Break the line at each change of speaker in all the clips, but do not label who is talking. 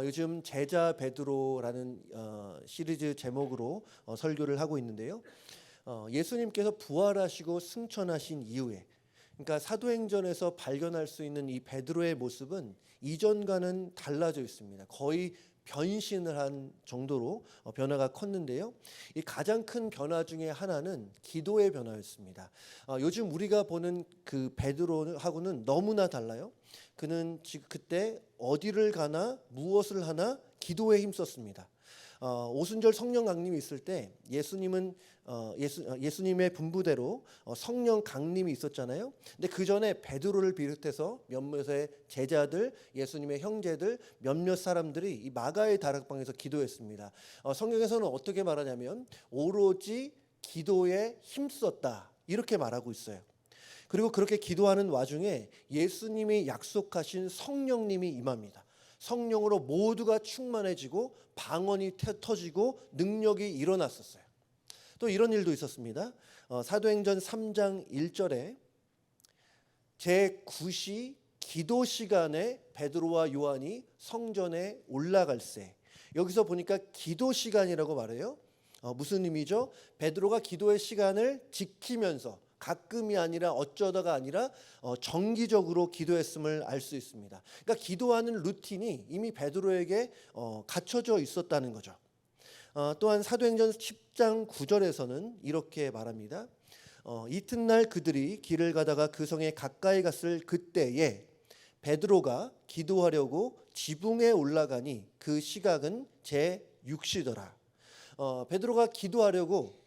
요즘 제자 베드로라는 시리즈 제목으로 설교를 하고 있는데요. 예수님께서 부활하시고 승천하신 이후에, 그러니까 사도행전에서 발견할 수 있는 이 베드로의 모습은 이전과는 달라져 있습니다. 거의 변신을 한 정도로 변화가 컸는데요. 이 가장 큰 변화 중에 하나는 기도의 변화였습니다. 요즘 우리가 보는 그 베드로하고는 너무나 달라요. 그는 그때 어디를 가나 무엇을 하나 기도에 힘썼습니다. 오순절 성령 강림이 있을 때 예수님의 분부대로 성령 강림이 있었잖아요. 근데 그 전에 베드로를 비롯해서 몇몇의 제자들, 예수님의 형제들, 몇몇 사람들이 이 마가의 다락방에서 기도했습니다. 성경에서는 어떻게 말하냐면 오로지 기도에 힘썼다 이렇게 말하고 있어요. 그리고 그렇게 기도하는 와중에 예수님이 약속하신 성령님이 임합니다. 성령으로 모두가 충만해지고 방언이 터지고 능력이 일어났었어요. 또 이런 일도 있었습니다. 사도행전 3장 1절에 제9시 기도 시간에 베드로와 요한이 성전에 올라갈새, 여기서 보니까 기도 시간이라고 말해요. 무슨 의미죠? 베드로가 기도의 시간을 지키면서 가끔이 아니라 어쩌다가 아니라 정기적으로 기도했음을 알 수 있습니다. 그러니까 기도하는 루틴이 이미 베드로에게 갖춰져 있었다는 거죠. 또한 사도행전 10장 9절에서는 이렇게 말합니다. 이튿날 그들이 길을 가다가 그 성에 가까이 갔을 그때에 베드로가 기도하려고 지붕에 올라가니 그 시각은 제6시더라. 베드로가 기도하려고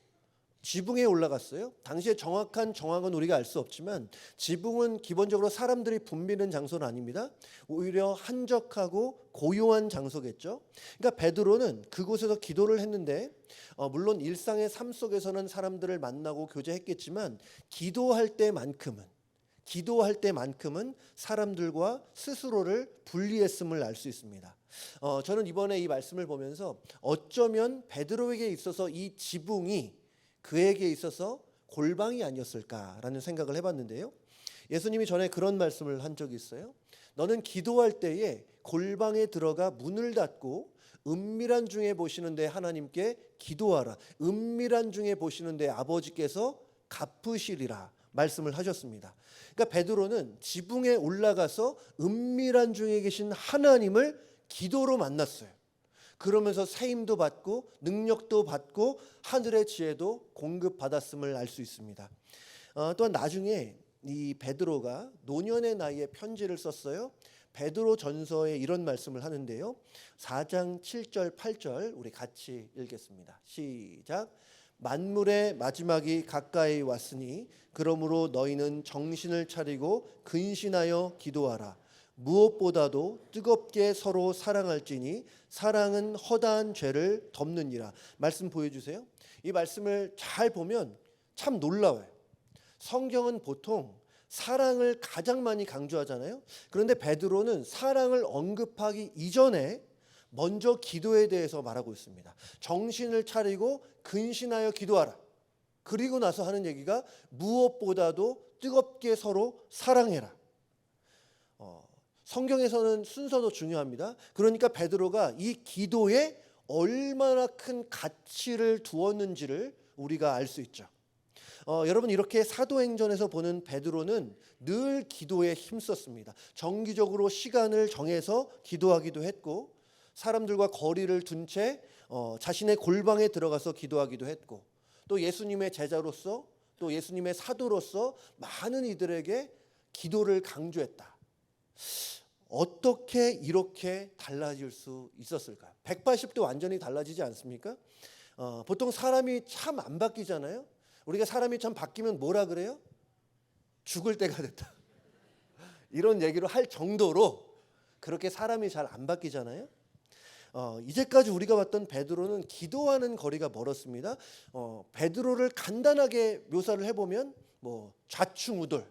지붕에 올라갔어요. 당시에 정확한 정황은 우리가 알 수 없지만 지붕은 기본적으로 사람들이 붐비는 장소는 아닙니다. 오히려 한적하고 고요한 장소겠죠. 그러니까 베드로는 그곳에서 기도를 했는데 물론 일상의 삶 속에서는 사람들을 만나고 교제했겠지만 기도할 때만큼은 사람들과 스스로를 분리했음을 알 수 있습니다. 저는 이번에 이 말씀을 보면서 어쩌면 베드로에게 있어서 이 지붕이 그에게 있어서 골방이 아니었을까라는 생각을 해봤는데요. 예수님이 전에 그런 말씀을 한 적이 있어요. 너는 기도할 때에 골방에 들어가 문을 닫고 은밀한 중에 보시는데 하나님께 기도하라. 은밀한 중에 보시는데 아버지께서 갚으시리라 말씀을 하셨습니다. 그러니까 베드로는 지붕에 올라가서 은밀한 중에 계신 하나님을 기도로 만났어요. 그러면서 세임도 받고 능력도 받고 하늘의 지혜도 공급받았음을 알 수 있습니다. 또한 나중에 이 베드로가 노년의 나이에 편지를 썼어요. 베드로 전서에 이런 말씀을 하는데요. 4장 7절 8절 우리 같이 읽겠습니다. 시작. 만물의 마지막이 가까이 왔으니 그러므로 너희는 정신을 차리고 근신하여 기도하라. 무엇보다도 뜨겁게 서로 사랑할지니 사랑은 허다한 죄를 덮느니라. 말씀 보여주세요. 이 말씀을 잘 보면 참 놀라워요. 성경은 보통 사랑을 가장 많이 강조하잖아요. 그런데 베드로는 사랑을 언급하기 이전에 먼저 기도에 대해서 말하고 있습니다. 정신을 차리고 근신하여 기도하라. 그리고 나서 하는 얘기가 무엇보다도 뜨겁게 서로 사랑해라. 성경에서는 순서도 중요합니다. 그러니까 베드로가 이 기도에 얼마나 큰 가치를 두었는지를 우리가 알 수 있죠. 여러분, 이렇게 사도행전에서 보는 베드로는 늘 기도에 힘썼습니다. 정기적으로 시간을 정해서 기도하기도 했고 사람들과 거리를 둔 채 자신의 골방에 들어가서 기도하기도 했고 또 예수님의 제자로서 또 예수님의 사도로서 많은 이들에게 기도를 강조했다. 어떻게 이렇게 달라질 수 있었을까요? 180도 완전히 달라지지 않습니까? 보통 사람이 참 안 바뀌잖아요. 우리가 사람이 참 바뀌면 뭐라 그래요? 죽을 때가 됐다. 이런 얘기를 할 정도로 그렇게 사람이 잘 안 바뀌잖아요. 이제까지 우리가 봤던 베드로는 기도하는 거리가 멀었습니다. 베드로를 간단하게 묘사를 해보면 좌충우돌,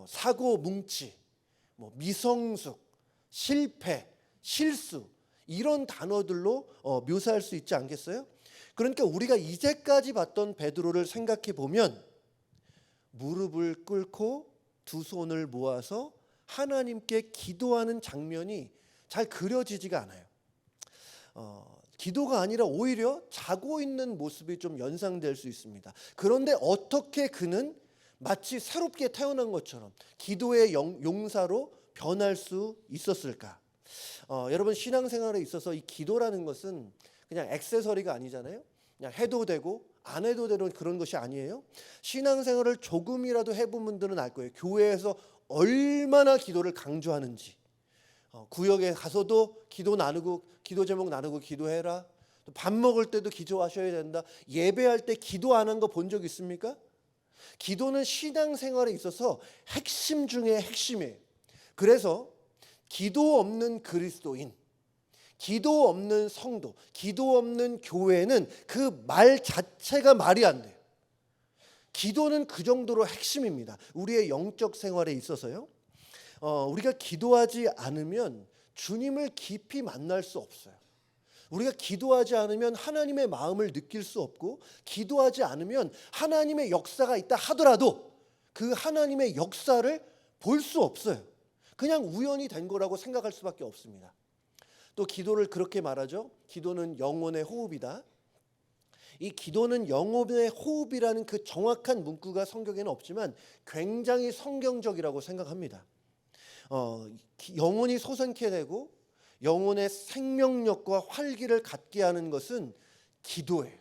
사고 뭉치, 미성숙, 실패, 실수 이런 단어들로 묘사할 수 있지 않겠어요? 그러니까 우리가 이제까지 봤던 베드로를 생각해 보면 무릎을 꿇고 두 손을 모아서 하나님께 기도하는 장면이 잘 그려지지가 않아요. 기도가 아니라 오히려 자고 있는 모습이 좀 연상될 수 있습니다. 그런데 어떻게 그는 마치 새롭게 태어난 것처럼 기도의 용사로 변할 수 있었을까? 여러분, 신앙생활에 있어서 이 기도라는 것은 그냥 액세서리가 아니잖아요. 그냥 해도 되고 안 해도 되는 그런 것이 아니에요. 신앙생활을 조금이라도 해본 분들은 알 거예요. 교회에서 얼마나 기도를 강조하는지. 구역에 가서도 기도 나누고, 기도 제목 나누고 기도해라. 또 밥 먹을 때도 기도하셔야 된다. 예배할 때 기도 안 한 거 본 적 있습니까? 기도는 신앙생활에 있어서 핵심 중에 핵심이에요. 그래서 기도 없는 그리스도인, 기도 없는 성도, 기도 없는 교회는 그 말 자체가 말이 안 돼요. 기도는 그 정도로 핵심입니다. 우리의 영적 생활에 있어서요. 우리가 기도하지 않으면 주님을 깊이 만날 수 없어요. 우리가 기도하지 않으면 하나님의 마음을 느낄 수 없고, 기도하지 않으면 하나님의 역사가 있다 하더라도 그 하나님의 역사를 볼 수 없어요. 그냥 우연히 된 거라고 생각할 수밖에 없습니다. 또 기도를 그렇게 말하죠. 기도는 영혼의 호흡이다. 이 기도는 영혼의 호흡이라는 그 정확한 문구가 성경에는 없지만 굉장히 성경적이라고 생각합니다. 영혼이 솟아나게 되고 영혼의 생명력과 활기를 갖게 하는 것은 기도예요.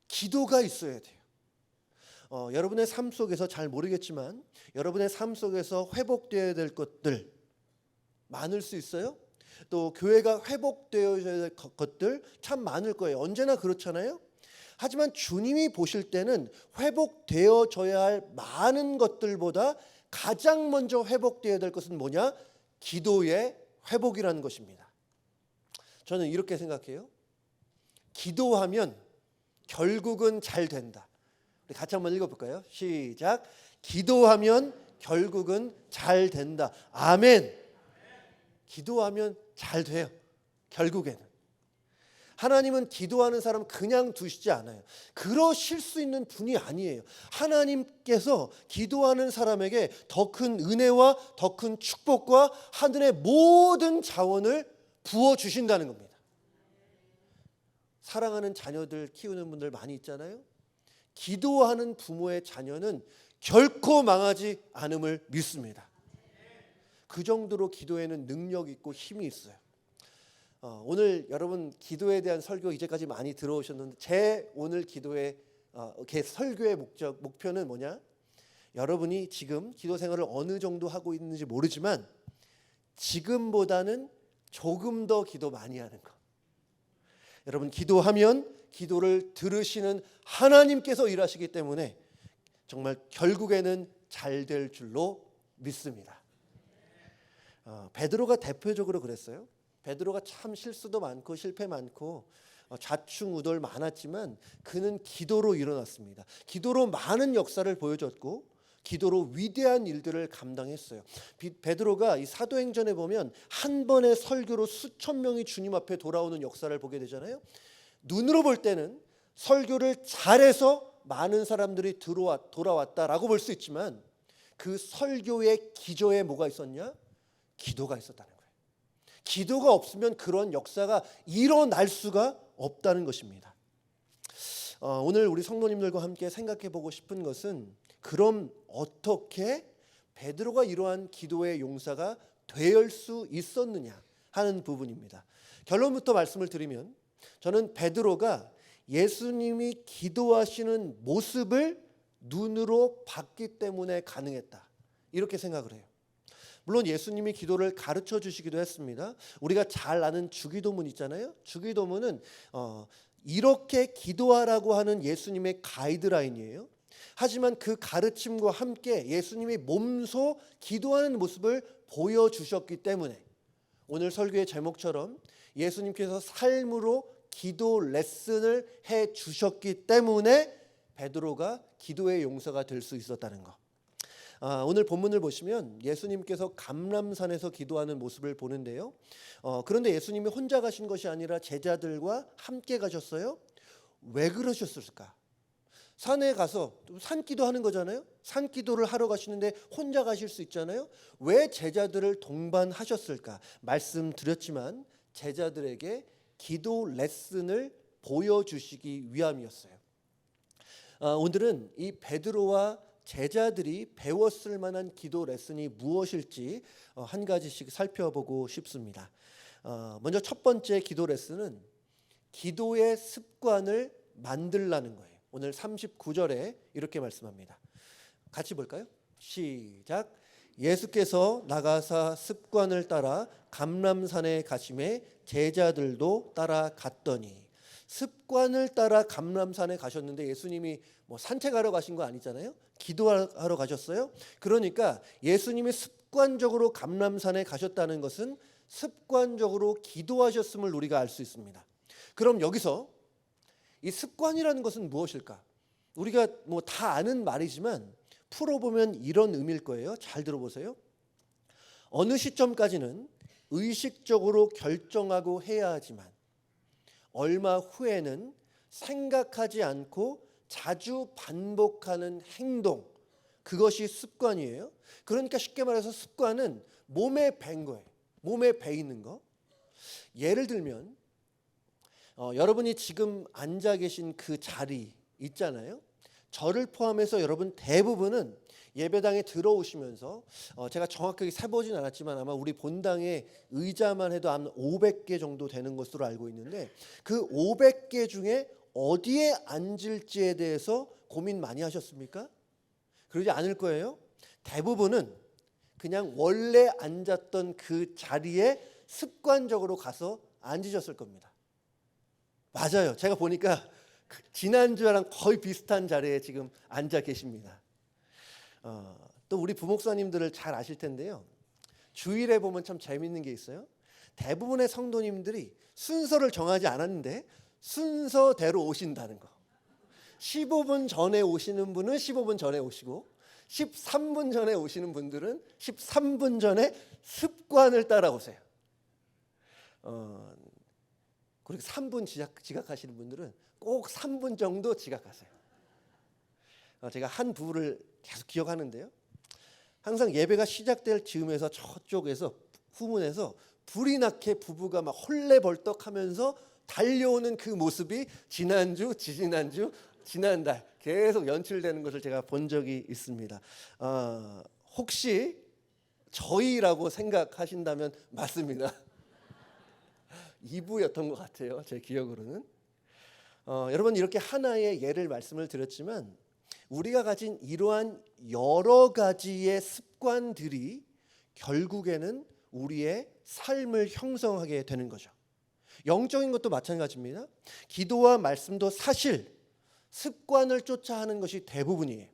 기도가 있어야 돼요. 여러분의 삶 속에서 잘 모르겠지만 여러분의 삶 속에서 회복되어야 될 것들 많을 수 있어요. 또 교회가 회복되어야 될 것들 참 많을 거예요. 언제나 그렇잖아요. 하지만 주님이 보실 때는 회복되어져야 할 많은 것들보다 가장 먼저 회복되어야 될 것은 뭐냐? 기도의 회복이라는 것입니다. 저는 이렇게 생각해요. 기도하면 결국은 잘 된다. 우리 같이 한번 읽어볼까요? 시작. 기도하면 결국은 잘 된다. 아멘. 기도하면 잘 돼요. 결국에는. 하나님은 기도하는 사람 그냥 두시지 않아요. 그러실 수 있는 분이 아니에요. 하나님께서 기도하는 사람에게 더 큰 은혜와 더 큰 축복과 하늘의 모든 자원을 부어주신다는 겁니다. 사랑하는 자녀들 키우는 분들 많이 있잖아요. 기도하는 부모의 자녀는 결코 망하지 않음을 믿습니다. 그 정도로 기도에는 능력이 있고 힘이 있어요. 오늘 여러분 기도에 대한 설교 이제까지 많이 들어오셨는데 제 오늘 기도의 설교의 목표는 뭐냐? 여러분이 지금 기도 생활을 어느 정도 하고 있는지 모르지만 지금보다는 조금 더 기도 많이 하는 거. 여러분 기도하면 기도를 들으시는 하나님께서 일하시기 때문에 정말 결국에는 잘 될 줄로 믿습니다. 베드로가 대표적으로 그랬어요. 베드로가 참 실수도 많고 실패 많고 좌충우돌 많았지만 그는 기도로 일어났습니다. 기도로 많은 역사를 보여줬고 기도로 위대한 일들을 감당했어요. 베드로가 이 사도행전에 보면 한 번의 설교로 수천 명이 주님 앞에 돌아오는 역사를 보게 되잖아요. 눈으로 볼 때는 설교를 잘해서 많은 사람들이 돌아왔다라고 볼 수 있지만 그 설교의 기저에 뭐가 있었냐? 기도가 있었다는 거예요. 기도가 없으면 그런 역사가 일어날 수가 없다는 것입니다. 오늘 우리 성도님들과 함께 생각해 보고 싶은 것은 그럼 어떻게 베드로가 이러한 기도의 용사가 될 수 있었느냐 하는 부분입니다. 결론부터 말씀을 드리면 저는 베드로가 예수님이 기도하시는 모습을 눈으로 봤기 때문에 가능했다 이렇게 생각을 해요. 물론 예수님이 기도를 가르쳐 주시기도 했습니다. 우리가 잘 아는 주기도문 있잖아요. 주기도문은 이렇게 기도하라고 하는 예수님의 가이드라인이에요. 하지만 그 가르침과 함께 예수님이 몸소 기도하는 모습을 보여주셨기 때문에 오늘 설교의 제목처럼 예수님께서 삶으로 기도 레슨을 해주셨기 때문에 베드로가 기도의 용사가 될 수 있었다는 것. 오늘 본문을 보시면 예수님께서 감람산에서 기도하는 모습을 보는데요. 그런데 예수님이 혼자 가신 것이 아니라 제자들과 함께 가셨어요. 왜 그러셨을까? 산에 가서 산기도 하는 거잖아요. 산기도를 하러 가시는데 혼자 가실 수 있잖아요. 왜 제자들을 동반하셨을까? 말씀드렸지만 제자들에게 기도 레슨을 보여주시기 위함이었어요. 오늘은 이 베드로와 제자들이 배웠을 만한 기도 레슨이 무엇일지 한 가지씩 살펴보고 싶습니다. 먼저 첫 번째 기도 레슨은 기도의 습관을 만들라는 거예요. 오늘 39절에 이렇게 말씀합니다. 같이 볼까요? 시작. 예수께서 나가사 습관을 따라 감람산에 가심에 제자들도 따라갔더니. 습관을 따라 감람산에 가셨는데 예수님이 뭐 산책하러 가신 거 아니잖아요. 기도하러 가셨어요. 그러니까 예수님이 습관적으로 감람산에 가셨다는 것은 습관적으로 기도하셨음을 우리가 알 수 있습니다. 그럼 여기서 이 습관이라는 것은 무엇일까? 우리가 뭐 다 아는 말이지만 풀어보면 이런 의미일 거예요. 잘 들어보세요. 어느 시점까지는 의식적으로 결정하고 해야 하지만 얼마 후에는 생각하지 않고 자주 반복하는 행동, 그것이 습관이에요. 그러니까 쉽게 말해서 습관은 몸에 밴 거예요. 몸에 배 있는 거. 예를 들면 여러분이 지금 앉아 계신 그 자리 있잖아요. 저를 포함해서 여러분 대부분은 예배당에 들어오시면서 제가 정확하게 세보진 않았지만 아마 우리 본당의 의자만 해도 아마 500개 정도 되는 것으로 알고 있는데 그 500개 중에 어디에 앉을지에 대해서 고민 많이 하셨습니까? 그러지 않을 거예요. 대부분은 그냥 원래 앉았던 그 자리에 습관적으로 가서 앉으셨을 겁니다. 맞아요. 제가 보니까 지난주랑 거의 비슷한 자리에 지금 앉아 계십니다. 또 우리 부목사님들을 잘 아실 텐데요. 주일에 보면 참 재밌는 게 있어요. 대부분의 성도님들이 순서를 정하지 않았는데 순서대로 오신다는 거. 15분 전에 오시는 분은 15분 전에 오시고 13분 전에 오시는 분들은 13분 전에 습관을 따라오세요. 그리고 3분 지각하시는 분들은 꼭 3분 정도 지각하세요. 제가 한 부부를 계속 기억하는데요. 항상 예배가 시작될 즈음에서 저쪽에서 후문에서 불이 나게 부부가 막 헐레벌떡하면서 달려오는 그 모습이 지난주, 지지난주, 지난달 계속 연출되는 것을 제가 본 적이 있습니다. 혹시 저희라고 생각하신다면 맞습니다. 2부였던 것 같아요. 제 기억으로는. 여러분 이렇게 하나의 예를 말씀을 드렸지만 우리가 가진 이러한 여러 가지의 습관들이 결국에는 우리의 삶을 형성하게 되는 거죠. 영적인 것도 마찬가지입니다. 기도와 말씀도 사실 습관을 쫓아 하는 것이 대부분이에요.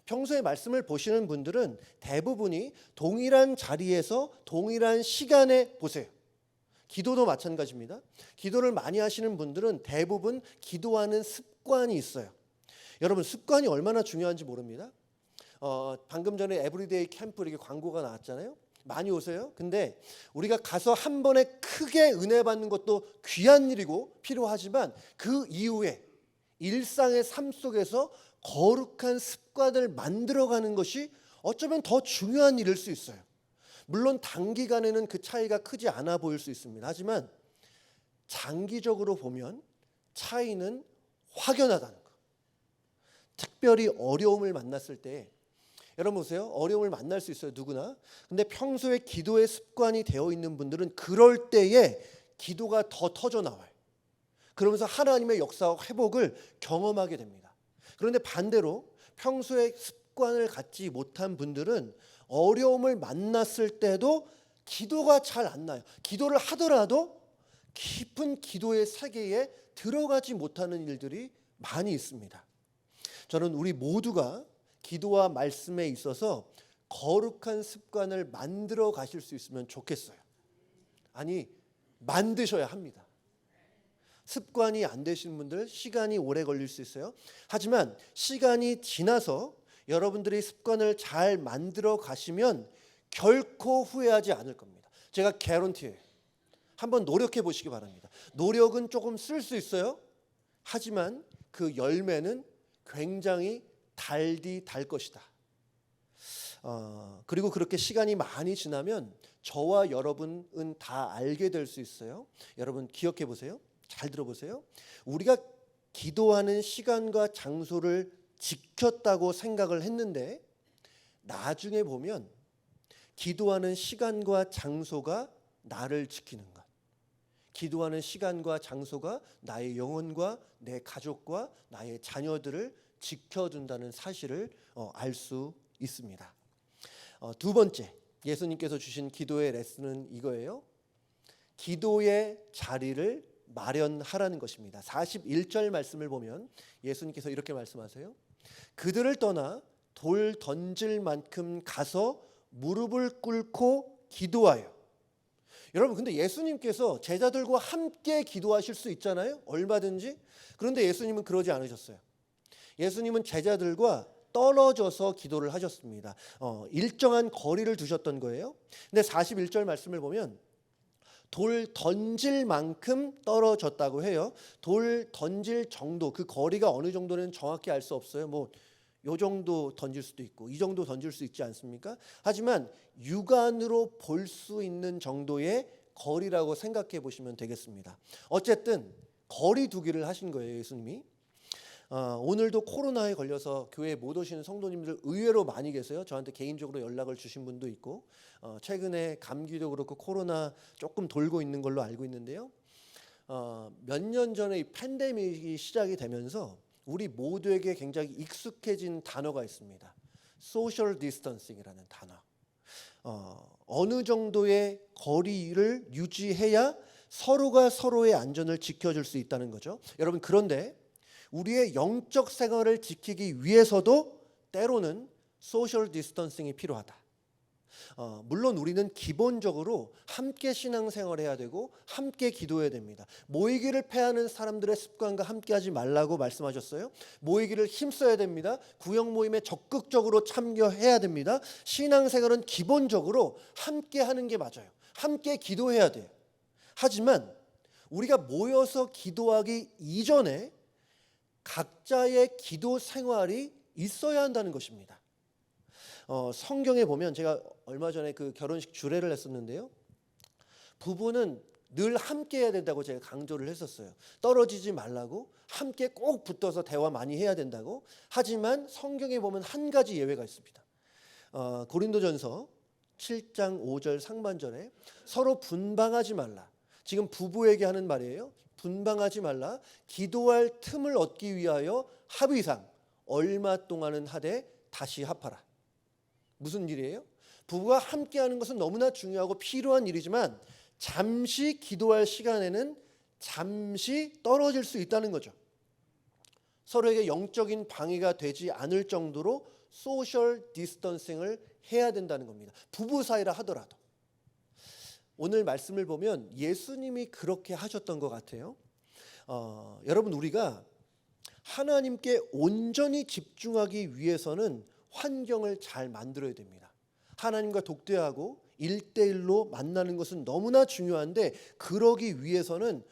평소에 말씀을 보시는 분들은 대부분이 동일한 자리에서 동일한 시간에 보세요. 기도도 마찬가지입니다. 기도를 많이 하시는 분들은 대부분 기도하는 습관이 있어요. 여러분 습관이 얼마나 중요한지 모릅니다. 방금 전에 에브리데이 캠프 이렇게 광고가 나왔잖아요. 많이 오세요. 근데 우리가 가서 한 번에 크게 은혜 받는 것도 귀한 일이고 필요하지만 그 이후에 일상의 삶 속에서 거룩한 습관을 만들어가는 것이 어쩌면 더 중요한 일일 수 있어요. 물론 단기간에는 그 차이가 크지 않아 보일 수 있습니다. 하지만 장기적으로 보면 차이는 확연하다는 거. 특별히 어려움을 만났을 때 여러분 보세요. 어려움을 만날 수 있어요. 누구나. 근데 평소에 기도의 습관이 되어 있는 분들은 그럴 때에 기도가 더 터져 나와요. 그러면서 하나님의 역사와 회복을 경험하게 됩니다. 그런데 반대로 평소에 습관을 갖지 못한 분들은 어려움을 만났을 때도 기도가 잘 안 나요. 기도를 하더라도 깊은 기도의 세계에 들어가지 못하는 일들이 많이 있습니다. 저는 우리 모두가 기도와 말씀에 있어서 거룩한 습관을 만들어 가실 수 있으면 좋겠어요. 아니, 만드셔야 합니다. 습관이 안 되시는 분들 시간이 오래 걸릴 수 있어요. 하지만 시간이 지나서 여러분들이 습관을 잘 만들어 가시면 결코 후회하지 않을 겁니다. 제가 개런티예요. 한번 노력해 보시기 바랍니다. 노력은 조금 쓸 수 있어요. 하지만 그 열매는 굉장히 달디 달 것이다. 그리고 그렇게 시간이 많이 지나면 저와 여러분은 다 알게 될 수 있어요. 여러분 기억해 보세요. 잘 들어보세요. 우리가 기도하는 시간과 장소를 지켰다고 생각을 했는데 나중에 보면 기도하는 시간과 장소가 나를 지키는 것, 기도하는 시간과 장소가 나의 영혼과 내 가족과 나의 자녀들을 지켜준다는 사실을 알 수 있습니다. 두 번째, 예수님께서 주신 기도의 레슨은 이거예요. 기도의 자리를 마련하라는 것입니다. 41절 말씀을 보면 예수님께서 이렇게 말씀하세요. 그들을 떠나 돌 던질 만큼 가서 무릎을 꿇고 기도하여. 여러분, 근데 예수님께서 제자들과 함께 기도하실 수 있잖아요. 얼마든지. 그런데 예수님은 그러지 않으셨어요. 예수님은 제자들과 떨어져서 기도를 하셨습니다. 일정한 거리를 두셨던 거예요. 근데 41절 말씀을 보면 돌 던질 만큼 떨어졌다고 해요. 돌 던질 정도, 그 거리가 어느 정도는 정확히 알 수 없어요. 뭐 요 정도 던질 수도 있고 이 정도 던질 수 있지 않습니까? 하지만 육안으로 볼 수 있는 정도의 거리라고 생각해 보시면 되겠습니다. 어쨌든 거리 두기를 하신 거예요, 예수님이. 오늘도 코로나에 걸려서 교회에 못 오시는 성도님들 의외로 많이 계세요. 저한테 개인적으로 연락을 주신 분도 있고 최근에 감기도 그렇고 코로나 조금 돌고 있는 걸로 알고 있는데요. 몇 년 전에 이 팬데믹이 시작이 되면서 우리 모두에게 굉장히 익숙해진 단어가 있습니다. 소셜 디스턴싱이라는 단어. 어느 정도의 거리를 유지해야 서로가 서로의 안전을 지켜줄 수 있다는 거죠. 여러분, 그런데 우리의 영적 생활을 지키기 위해서도 때로는 소셜 디스턴싱이 필요하다. 물론 우리는 기본적으로 함께 신앙생활을 해야 되고 함께 기도해야 됩니다. 모이기를 패하는 사람들의 습관과 함께하지 말라고 말씀하셨어요. 모이기를 힘써야 됩니다. 구역 모임에 적극적으로 참여해야 됩니다. 신앙생활은 기본적으로 함께하는 게 맞아요. 함께 기도해야 돼요. 하지만 우리가 모여서 기도하기 이전에 각자의 기도 생활이 있어야 한다는 것입니다. 성경에 보면 제가 얼마 전에 그 결혼식 주례를 했었는데요. 부부는 늘 함께 해야 된다고 제가 강조를 했었어요. 떨어지지 말라고, 함께 꼭 붙어서 대화 많이 해야 된다고. 하지만 성경에 보면 한 가지 예외가 있습니다. 고린도전서 7장 5절 상반절에 서로 분방하지 말라. 지금 부부에게 하는 말이에요. 분방하지 말라. 기도할 틈을 얻기 위하여 합의상 얼마 동안은 하되 다시 합하라. 무슨 일이에요? 부부가 함께하는 것은 너무나 중요하고 필요한 일이지만 잠시 기도할 시간에는 잠시 떨어질 수 있다는 거죠. 서로에게 영적인 방해가 되지 않을 정도로 소셜 디스턴싱을 해야 된다는 겁니다. 부부 사이라 하더라도. 오늘 말씀을 보면 예수님이 그렇게 하셨던 것 같아요. 여러분, 우리가 하나님께 온전히 집중하기 위해서는 환경을 잘 만들어야 됩니다. 하나님과 독대하고 1대1로 만나는 것은 너무나 중요한데 그러기 위해서는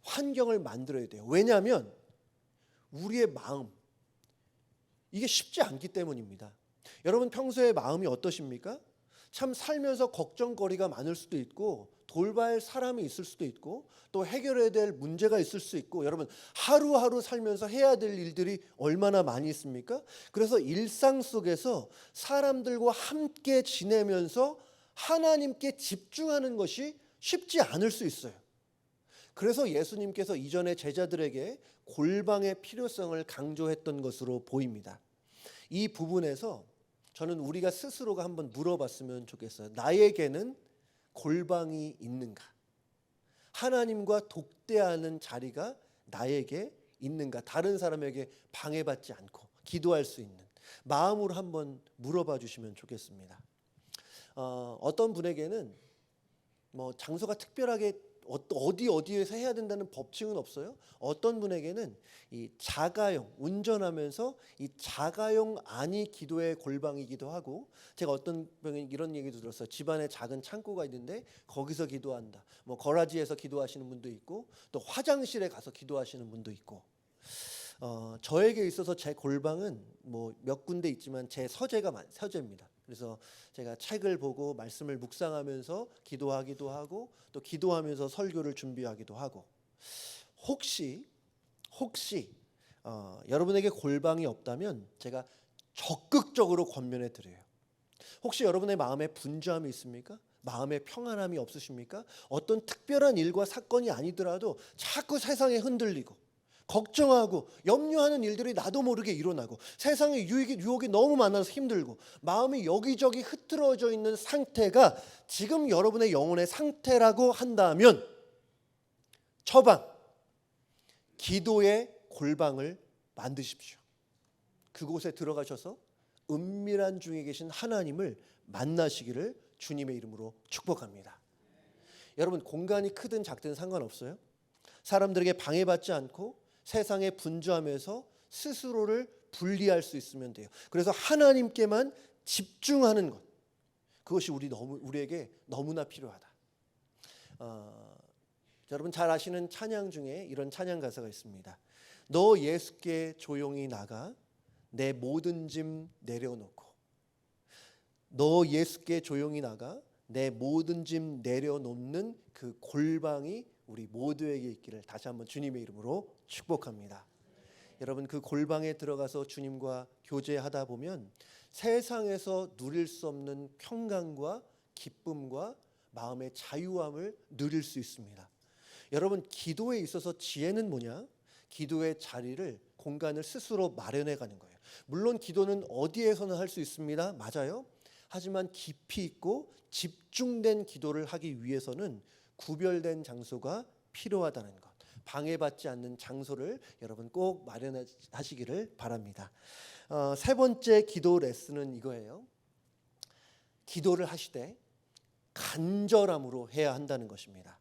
환경을 만들어야 돼요. 왜냐하면 우리의 마음, 이게 쉽지 않기 때문입니다. 여러분 평소에 마음이 어떠십니까? 참 살면서 걱정거리가 많을 수도 있고 돌봐야 사람이 있을 수도 있고 또 해결해야 될 문제가 있을 수 있고 여러분 하루하루 살면서 해야 될 일들이 얼마나 많이 있습니까? 그래서 일상 속에서 사람들과 함께 지내면서 하나님께 집중하는 것이 쉽지 않을 수 있어요. 그래서 예수님께서 이전에 제자들에게 골방의 필요성을 강조했던 것으로 보입니다. 이 부분에서 저는 우리가 스스로가 한번 물어봤으면 좋겠어요. 나에게는 골방이 있는가? 하나님과 독대하는 자리가 나에게 있는가? 다른 사람에게 방해받지 않고 기도할 수 있는 마음으로 한번 물어봐 주시면 좋겠습니다. 어떤 분에게는 뭐 장소가 특별하게 어디에서 해야 된다는 법칙은 없어요. 어떤 분에게는 이 자가용, 운전하면서 이 자가용 안이 기도의 골방이기도 하고, 제가 어떤 분이 이런 얘기도 들었어요. 집안에 작은 창고가 있는데 거기서 기도한다. 뭐 거라지에서 기도하시는 분도 있고 또 화장실에 가서 기도하시는 분도 있고. 저에게 있어서 제 골방은 뭐 몇 군데 있지만 제 서재입니다. 그래서 제가 책을 보고 말씀을 묵상하면서 기도하기도 하고 또 기도하면서 설교를 준비하기도 하고 혹시 여러분에게 골방이 없다면 제가 적극적으로 권면해 드려요. 혹시 여러분의 마음에 분주함이 있습니까? 마음에 평안함이 없으십니까? 어떤 특별한 일과 사건이 아니더라도 자꾸 세상에 흔들리고 걱정하고 염려하는 일들이 나도 모르게 일어나고 세상에 유혹이 너무 많아서 힘들고 마음이 여기저기 흐트러져 있는 상태가 지금 여러분의 영혼의 상태라고 한다면 처방, 기도의 골방을 만드십시오. 그곳에 들어가셔서 은밀한 중에 계신 하나님을 만나시기를 주님의 이름으로 축복합니다. 여러분, 공간이 크든 작든 상관없어요. 사람들에게 방해받지 않고 세상에 분주함에서 스스로를 분리할 수 있으면 돼요. 그래서 하나님께만 집중하는 것, 그것이 우리에게 너무나 필요하다. 여러분 잘 아시는 찬양 중에 이런 찬양 가사가 있습니다. 너 예수께 조용히 나가 내 모든 짐 내려놓고, 너 예수께 조용히 나가 내 모든 짐 내려놓는 그 골방이 우리 모두에게 있기를 다시 한번 주님의 이름으로 축복합니다. 여러분, 그 골방에 들어가서 주님과 교제하다 보면 세상에서 누릴 수 없는 평강과 기쁨과 마음의 자유함을 누릴 수 있습니다. 여러분, 기도에 있어서 지혜는 뭐냐? 기도의 자리를, 공간을 스스로 마련해 가는 거예요. 물론 기도는 어디에서나 할 수 있습니다. 맞아요. 하지만 깊이 있고 집중된 기도를 하기 위해서는 구별된 장소가 필요하다는 것, 방해받지 않는 장소를 여러분 꼭 마련하시기를 바랍니다. 세 번째 기도 레슨은 이거예요. 기도를 하시되 간절함으로 해야 한다는 것입니다.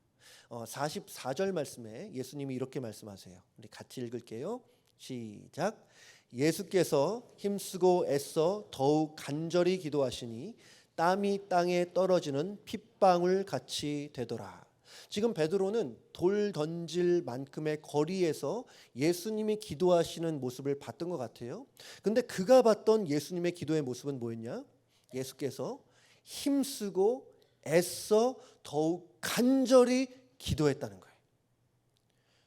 44절 말씀에 예수님이 이렇게 말씀하세요. 우리 같이 읽을게요. 시작. 예수께서 힘쓰고 애써 더욱 간절히 기도하시니 땀이 땅에 떨어지는 핏방울 같이 되더라. 지금 베드로는 돌 던질 만큼의 거리에서 예수님이 기도하시는 모습을 봤던 것 같아요. 근데 그가 봤던 예수님의 기도의 모습은 뭐였냐? 예수께서 힘쓰고 애써 더욱 간절히 기도했다는 거예요.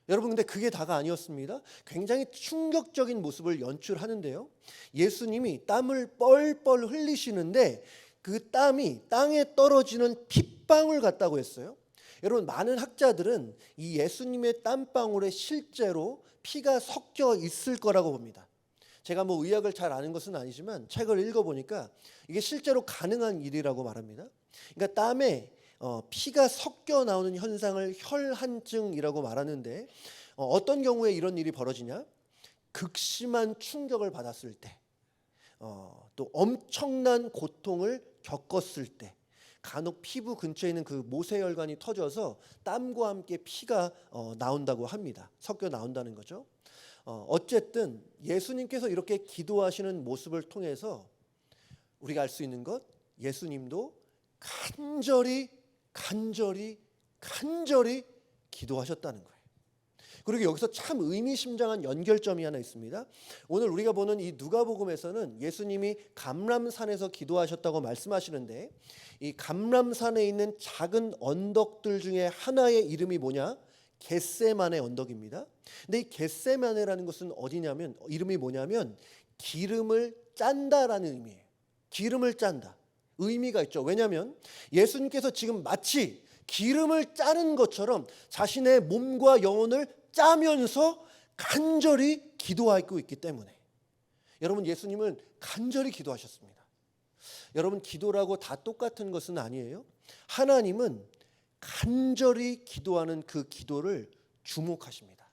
여러분, 근데 그게 다가 아니었습니다. 굉장히 충격적인 모습을 연출하는데요. 예수님이 땀을 뻘뻘 흘리시는데 그 땀이 땅에 떨어지는 핏방울 같다고 했어요. 여러분, 많은 학자들은 이 예수님의 땀방울에 실제로 피가 섞여 있을 거라고 봅니다. 제가 뭐 의학을 잘 아는 것은 아니지만 책을 읽어보니까 이게 실제로 가능한 일이라고 말합니다. 그러니까 땀에 피가 섞여 나오는 현상을 혈한증이라고 말하는데 어떤 경우에 이런 일이 벌어지냐? 극심한 충격을 받았을 때, 또 엄청난 고통을 겪었을 때, 간혹 피부 근처에 있는 그 모세혈관이 터져서 땀과 함께 피가 나온다고 합니다. 섞여 나온다는 거죠. 어쨌든 예수님께서 이렇게 기도하시는 모습을 통해서 우리가 알 수 있는 것, 예수님도 간절히 기도하셨다는 거예요. 그리고 여기서 참 의미심장한 연결점이 하나 있습니다. 오늘 우리가 보는 이 누가복음에서는 예수님이 감람산에서 기도하셨다고 말씀하시는데 이 감람산에 있는 작은 언덕들 중에 하나의 이름이 뭐냐? 겟세마네 언덕입니다. 근데 이 겟세마네라는 것은 어디냐면, 이름이 뭐냐면 기름을 짠다라는 의미예요. 기름을 짠다. 의미가 있죠. 왜냐하면 예수님께서 지금 마치 기름을 짜는 것처럼 자신의 몸과 영혼을 짜면서 간절히 기도하고 있기 때문에, 여러분, 예수님은 간절히 기도하셨습니다. 여러분, 기도라고 다 똑같은 것은 아니에요. 하나님은 간절히 기도하는 그 기도를 주목하십니다.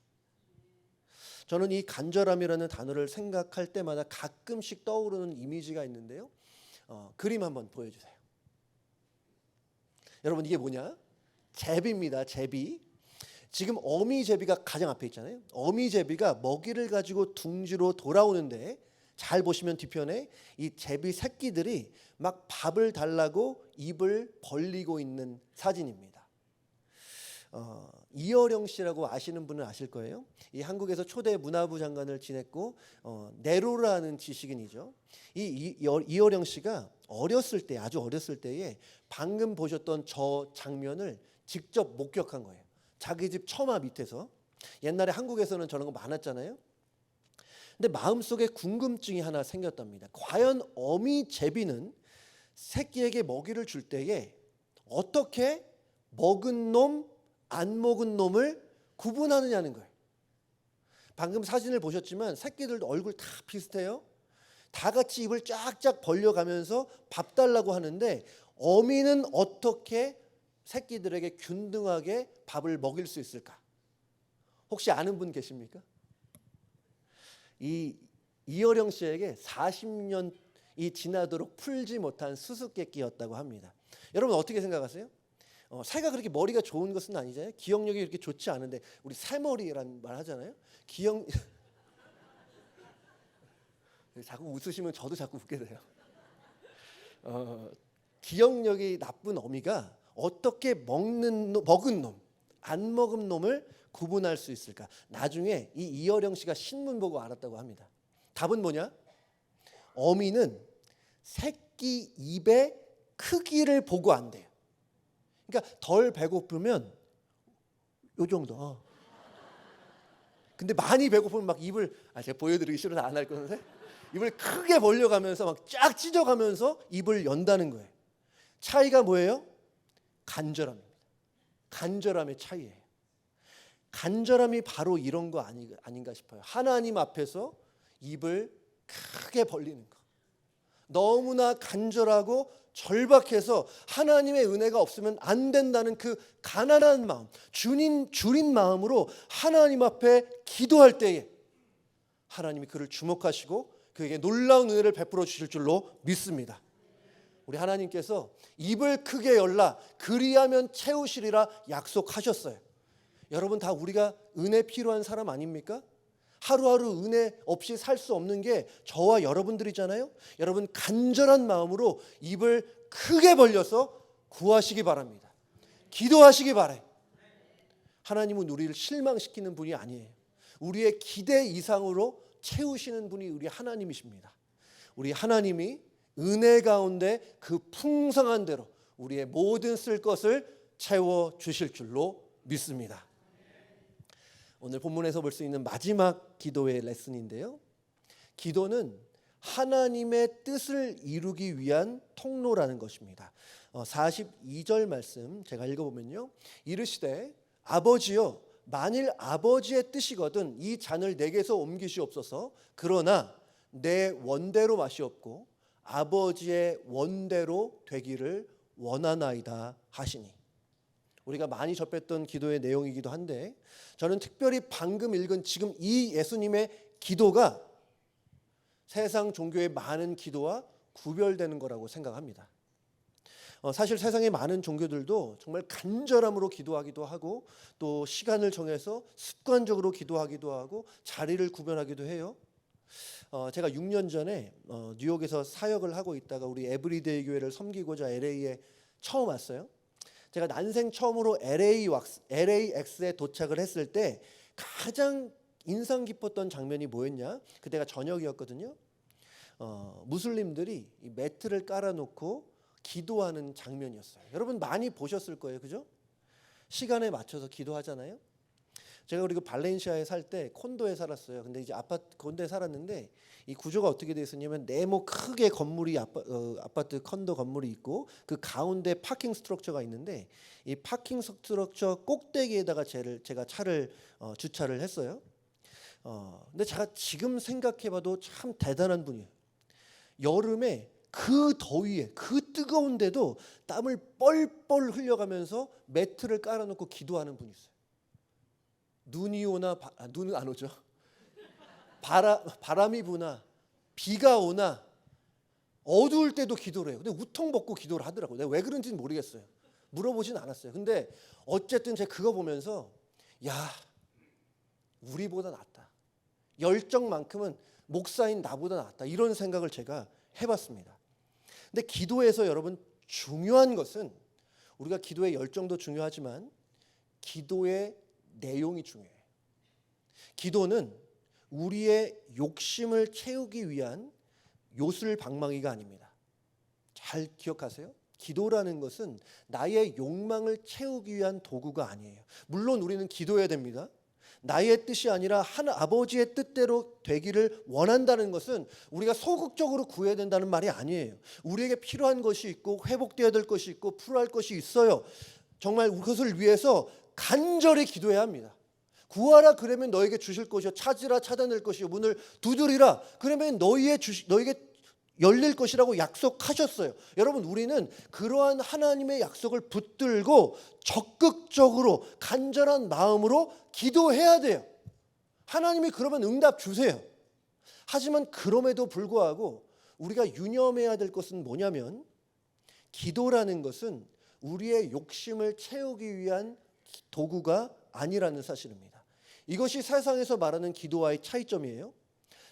저는 이 간절함이라는 단어를 생각할 때마다 가끔씩 떠오르는 이미지가 있는데요. 그림 한번 보여주세요. 여러분, 이게 뭐냐? 제비입니다. 제비. 지금 어미제비가 가장 앞에 있잖아요. 어미제비가 먹이를 가지고 둥지로 돌아오는데 잘 보시면 뒤편에 이 제비 새끼들이 막 밥을 달라고 입을 벌리고 있는 사진입니다. 이어령 씨라고 아시는 분은 아실 거예요. 이 한국에서 초대 문화부 장관을 지냈고 네로라는 지식인이죠. 이어령 씨가 어렸을 때, 아주 어렸을 때에 방금 보셨던 저 장면을 직접 목격한 거예요. 자기 집 처마 밑에서. 옛날에 한국에서는 저런 거 많았잖아요. 근데 마음속에 궁금증이 하나 생겼답니다. 과연 어미 제비는 새끼에게 먹이를 줄 때에 어떻게 먹은 놈, 안 먹은 놈을 구분하느냐는 거예요. 방금 사진을 보셨지만 새끼들도 얼굴 다 비슷해요. 다 같이 입을 쫙쫙 벌려가면서 밥 달라고 하는데 어미는 어떻게 새끼들에게 균등하게 밥을 먹일 수 있을까? 혹시 아는 분 계십니까? 이어령 씨에게 40년이 지나도록 풀지 못한 수수께끼였다고 합니다. 여러분 어떻게 생각하세요? 새가 그렇게 머리가 좋은 것은 아니잖아요. 기억력이 이렇게 좋지 않은데 우리 새머리란 말 하잖아요. 자꾸 웃으시면 저도 자꾸 웃게 돼요. 기억력이 나쁜 어미가 어떻게 먹은 놈, 안 먹은 놈을 구분할 수 있을까? 나중에 이어령 씨가 신문 보고 알았다고 합니다. 답은 뭐냐? 어미는 새끼 입의 크기를 보고 안 돼요. 그러니까 덜 배고프면 요 정도. 근데 많이 배고프면 막 입을 제가 보여드리기 싫어서 안 할 건데 입을 크게 벌려가면서 막 쫙 찢어가면서 입을 연다는 거예요. 차이가 뭐예요? 간절함입니다. 간절함의 차이예요. 간절함이 바로 이런 거 아닌가 싶어요. 하나님 앞에서 입을 크게 벌리는 거. 너무나 간절하고 절박해서 하나님의 은혜가 없으면 안 된다는 그 가난한 마음, 줄인 마음으로 하나님 앞에 기도할 때에 하나님이 그를 주목하시고 그에게 놀라운 은혜를 베풀어 주실 줄로 믿습니다. 우리 하나님께서 입을 크게 열라 그리하면 채우시리라 약속하셨어요. 여러분 다 우리가 은혜 필요한 사람 아닙니까? 하루하루 은혜 없이 살 수 없는 게 저와 여러분들이잖아요. 여러분 간절한 마음으로 입을 크게 벌려서 구하시기 바랍니다. 기도하시기 바라요. 하나님은 우리를 실망시키는 분이 아니에요. 우리의 기대 이상으로 채우시는 분이 우리 하나님이십니다. 우리 하나님이 은혜 가운데 그 풍성한 대로 우리의 모든 쓸 것을 채워주실 줄로 믿습니다. 오늘 본문에서 볼 수 있는 마지막 기도의 레슨인데요. 기도는 하나님의 뜻을 이루기 위한 통로라는 것입니다. 42절 말씀 제가 읽어보면요. 이르시되 아버지여 만일 아버지의 뜻이거든 이 잔을 내게서 옮기시옵소서. 그러나 내 원대로 마시옵고 아버지의 원대로 되기를 원하나이다 하시니. 우리가 많이 접했던 기도의 내용이기도 한데 저는 특별히 방금 읽은 지금 이 예수님의 기도가 세상 종교의 많은 기도와 구별되는 거라고 생각합니다. 사실 세상의 많은 종교들도 정말 간절함으로 기도하기도 하고 또 시간을 정해서 습관적으로 기도하기도 하고 자리를 구별하기도 해요. 제가 6년 전에 뉴욕에서 사역을 하고 있다가 우리 에브리데이 교회를 섬기고자 LA에 처음 왔어요. 제가 난생 처음으로 LAX에 도착을 했을 때 가장 인상 깊었던 장면이 뭐였냐? 그때가 저녁이었거든요. 무슬림들이 이 매트를 깔아놓고 기도하는 장면이었어요. 여러분 많이 보셨을 거예요, 그죠? 시간에 맞춰서 기도하잖아요. 제가 그리고 발렌시아에 살 때 콘도에 살았어요. 근데 이제 콘도에 살았는데 이 구조가 어떻게 되어 있었냐면 네모 크게 건물이 아파트 콘도 건물이 있고 그 가운데 파킹 스트럭처가 있는데 이 파킹 스트럭처 꼭대기에다가 제가 차를 주차를 했어요. 근데 제가 지금 생각해봐도 참 대단한 분이에요. 여름에 그 더위에 그 뜨거운데도 땀을 뻘뻘 흘려가면서 매트를 깔아놓고 기도하는 분이 있어요. 눈이 오나 눈은 안 오죠. 바람이 부나 비가 오나 어두울 때도 기도를 해요. 근데 우통 벗고 기도를 하더라고요. 내가 왜 그런지는 모르겠어요. 물어보진 않았어요. 근데 어쨌든 제가 그거 보면서 야, 우리보다 낫다. 열정만큼은 목사인 나보다 낫다. 이런 생각을 제가 해봤습니다. 근데 기도에서 여러분 중요한 것은 우리가 기도의 열정도 중요하지만 기도의 내용이 중요해요. 기도는 우리의 욕심을 채우기 위한 요술방망이가 아닙니다. 잘 기억하세요. 기도라는 것은 나의 욕망을 채우기 위한 도구가 아니에요. 물론 우리는 기도해야 됩니다. 나의 뜻이 아니라 아버지의 뜻대로 되기를 원한다는 것은 우리가 소극적으로 구해야 된다는 말이 아니에요. 우리에게 필요한 것이 있고 회복되어야 될 것이 있고 풀어야 할 것이 있어요. 정말 그것을 위해서 간절히 기도해야 합니다. 구하라 그러면 너에게 주실 것이요, 찾으라 찾아낼 것이요, 문을 두드리라 그러면 너에게 열릴 것이라고 약속하셨어요. 여러분, 우리는 그러한 하나님의 약속을 붙들고 적극적으로 간절한 마음으로 기도해야 돼요. 하나님이 그러면 응답 주세요. 하지만 그럼에도 불구하고 우리가 유념해야 될 것은 뭐냐면, 기도라는 것은 우리의 욕심을 채우기 위한 도구가 아니라는 사실입니다. 이것이 세상에서 말하는 기도와의 차이점이에요.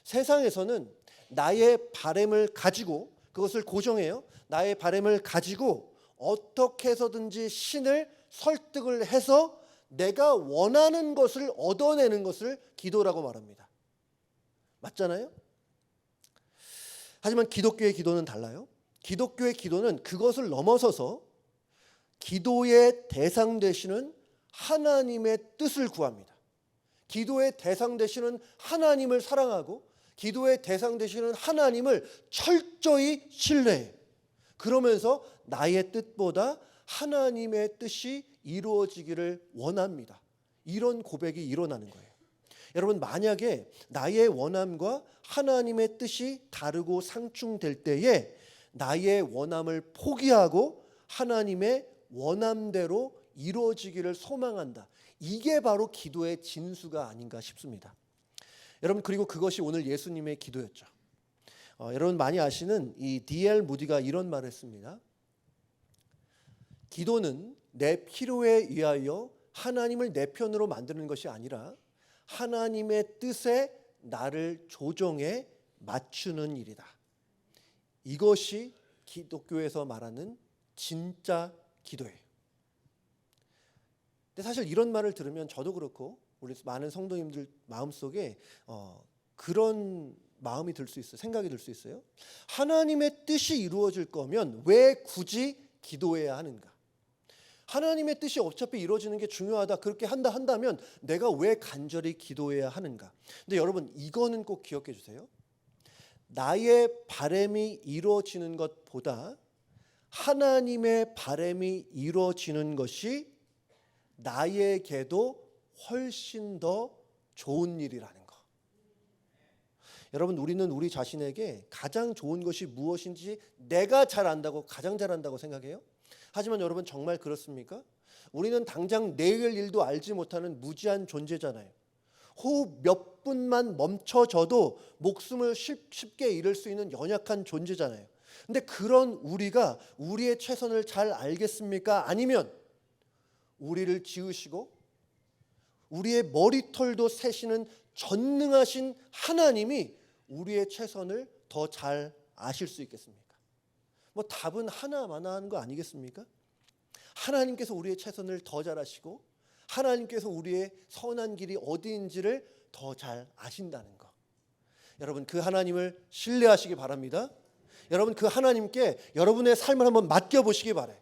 세상에서는 나의 바램을 가지고, 그것을 고정해요. 나의 바램을 가지고 어떻게 해서든지 신을 설득을 해서 내가 원하는 것을 얻어내는 것을 기도라고 말합니다. 맞잖아요? 하지만 기독교의 기도는 달라요. 기독교의 기도는 그것을 넘어서서 기도의 대상 되시는 하나님의 뜻을 구합니다. 기도의 대상 되시는 하나님을 사랑하고 기도의 대상 되시는 하나님을 철저히 신뢰해요. 그러면서 나의 뜻보다 하나님의 뜻이 이루어지기를 원합니다. 이런 고백이 일어나는 거예요. 여러분, 만약에 나의 원함과 하나님의 뜻이 다르고 상충될 때에 나의 원함을 포기하고 하나님의 원함대로 이루어지기를 소망한다. 이게 바로 기도의 진수가 아닌가 싶습니다. 여러분, 그리고 그것이 오늘 예수님의 기도였죠. 여러분 많이 아시는 이 D.L. 무디가 이런 말을 했습니다. 기도는 내 필요에 의하여 하나님을 내 편으로 만드는 것이 아니라 하나님의 뜻에 나를 조정해 맞추는 일이다. 이것이 기독교에서 말하는 진짜 기도예요. 근데 사실 이런 말을 들으면 저도 그렇고 우리 많은 성도님들 마음속에 그런 마음이 들 수 있어요. 생각이 들 수 있어요. 하나님의 뜻이 이루어질 거면 왜 굳이 기도해야 하는가? 하나님의 뜻이 어차피 이루어지는 게 중요하다, 그렇게 한다면 내가 왜 간절히 기도해야 하는가? 근데 여러분, 이거는 꼭 기억해 주세요. 나의 바람이 이루어지는 것보다 하나님의 바람이 이루어지는 것이 나에게도 훨씬 더 좋은 일이라는 거. 여러분, 우리는 우리 자신에게 가장 좋은 것이 무엇인지 내가 잘 안다고, 가장 잘 안다고 생각해요. 하지만 여러분, 정말 그렇습니까? 우리는 당장 내일 일도 알지 못하는 무지한 존재잖아요. 호흡 몇 분만 멈춰져도 목숨을 쉽게 잃을 수 있는 연약한 존재잖아요. 근데 그런 우리가 우리의 최선을 잘 알겠습니까? 아니면 우리를 지으시고 우리의 머리털도 세시는 전능하신 하나님이 우리의 최선을 더 잘 아실 수 있겠습니까? 뭐 답은 하나만한 거 아니겠습니까? 하나님께서 우리의 최선을 더 잘 아시고 하나님께서 우리의 선한 길이 어디인지를 더 잘 아신다는 거. 여러분, 그 하나님을 신뢰하시기 바랍니다. 여러분, 그 하나님께 여러분의 삶을 한번 맡겨보시기 바라요.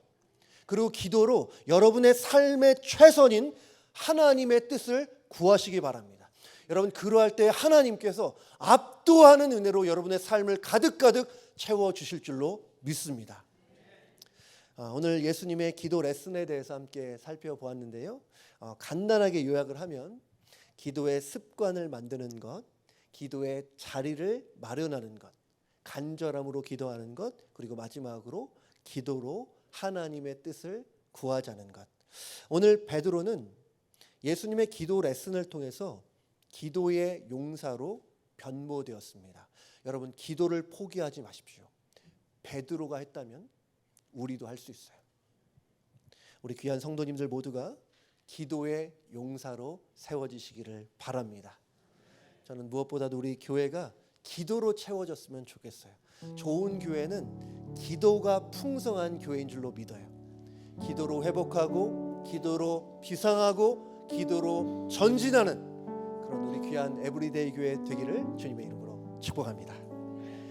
그리고 기도로 여러분의 삶의 최선인 하나님의 뜻을 구하시기 바랍니다. 여러분, 그러할 때 하나님께서 압도하는 은혜로 여러분의 삶을 가득가득 채워주실 줄로 믿습니다. 오늘 예수님의 기도 레슨에 대해서 함께 살펴보았는데요. 간단하게 요약을 하면 기도의 습관을 만드는 것, 기도의 자리를 마련하는 것, 간절함으로 기도하는 것, 그리고 마지막으로 기도로 하나님의 뜻을 구하자는 것. 오늘 베드로는 예수님의 기도 레슨을 통해서 기도의 용사로 변모되었습니다. 여러분, 기도를 포기하지 마십시오. 베드로가 했다면 우리도 할 수 있어요. 우리 귀한 성도님들 모두가 기도의 용사로 세워지시기를 바랍니다. 저는 무엇보다도 우리 교회가 기도로 채워졌으면 좋겠어요. 좋은 교회는 기도가 풍성한 교회인 줄로 믿어요. 기도로 회복하고 기도로 비상하고 기도로 전진하는 그런 우리 귀한 에브리데이 교회 되기를 주님의 이름으로 축복합니다.